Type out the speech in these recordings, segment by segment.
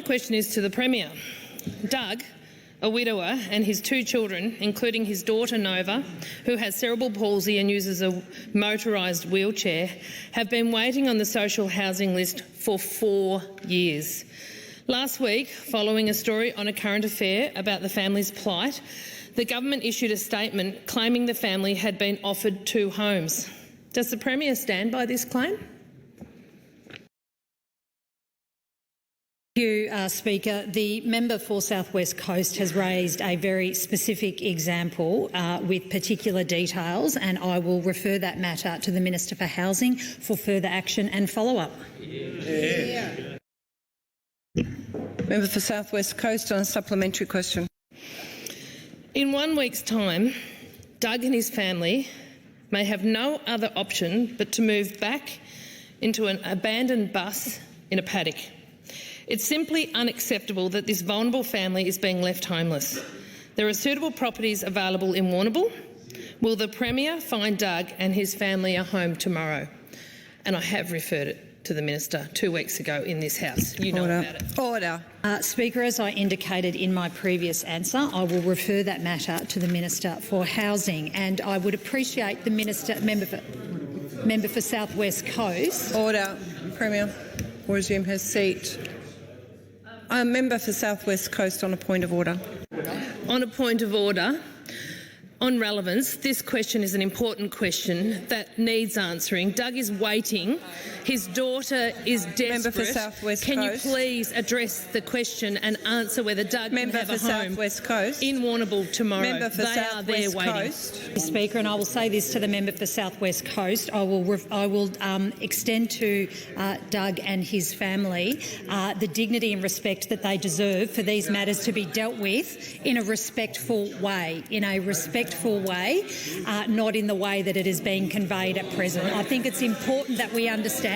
My question is to the Premier. Doug, a widower, and his 2 children, including his daughter Nova, who has cerebral palsy and uses a motorised wheelchair, have been waiting on the social housing list for 4 years. Last week, following a story on A Current Affair about the family's plight, the government issued a statement claiming the family had been offered 2 homes. Does the Premier stand by this claim? Thank you, Speaker. The member for South West Coast has raised a very specific example with particular details, and I will refer that matter to the Minister for Housing for further action and follow-up. Yeah. Member for South West Coast on a supplementary question. In 1 week's time, Doug and his family may have no other option but to move back into an abandoned bus in a paddock. It's simply unacceptable that this vulnerable family is being left homeless. There are suitable properties available in Warrnambool. Will the Premier find Doug and his family a home tomorrow? And I have referred it to the Minister 2 weeks ago in this House. You know about it. Order. Speaker, as I indicated in my previous answer, I will refer that matter to the Minister for Housing, and I would appreciate the member for South West Coast. Order. Premier will resume her seat. A member for South West Coast on a point of order. On a point of order, on relevance, this question is an important question that needs answering. Doug is waiting. His daughter is desperate. Member for South West Can Coast. you please address the question and answer whether Doug can have a home in Warrnambool tomorrow? Member for they South are there West waiting. Coast. Speaker, and I will say this to the member for South West Coast. I will extend to Doug and his family the dignity and respect that they deserve for these matters to be dealt with in a respectful way, not in the way that it is being conveyed at present. I think it's important that we understand.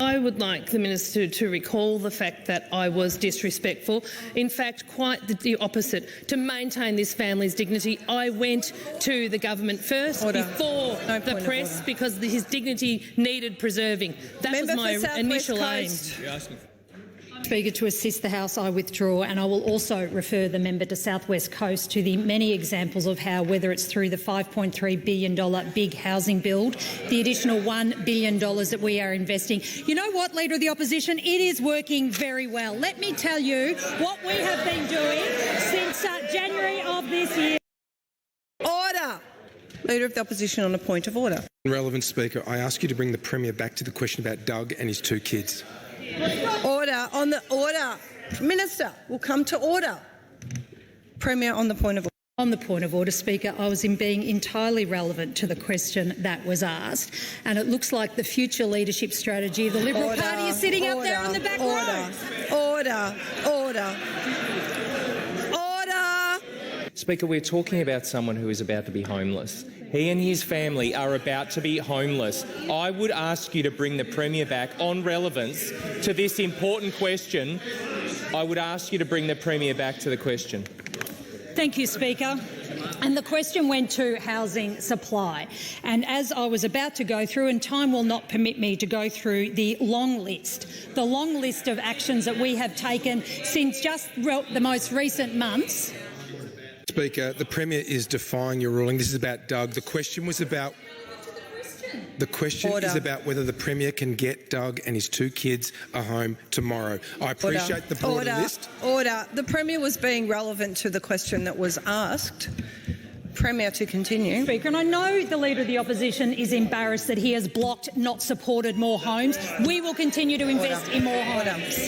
I would like the Minister to recall the fact that I was disrespectful. In fact, quite the opposite. To maintain this family's dignity, I went to the government first before the press because his dignity needed preserving. That was my initial aim. Speaker, to assist the House, I withdraw, and I will also refer the member to South West Coast to the many examples of how, whether it's through the $5.3 billion big housing build, the additional $1 billion that we are investing. You know what, Leader of the Opposition? It is working very well. Let me tell you what we have been doing since January of this year. Order. Leader of the Opposition on a point of order. Relevant Speaker, I ask you to bring the Premier back to the question about Doug and his 2 kids. Order. On the order. Minister will come to order. Premier on the point of order. On the point of order, Speaker, I was being entirely relevant to the question that was asked, and it looks like the future leadership strategy of the Liberal Party is sitting up there on the back row. Order. Speaker, we're talking about someone who is about to be homeless. He and his family are about to be homeless. I would ask you to bring the Premier back on relevance to this important question. I would ask you to bring the Premier back to the question. Thank you, Speaker. And the question went to housing supply. And as I was about to go through, and time will not permit me to go through the long list of actions that we have taken since just the most recent months. Speaker, the Premier is defying your ruling. This is about Doug. The question is about whether the Premier can get Doug and his 2 kids a home tomorrow. I appreciate the broader list. Order. The Premier was being relevant to the question that was asked. Premier to continue. Speaker, and I know the Leader of the Opposition is embarrassed that he has blocked, not supported more homes. We will continue to invest in more homes.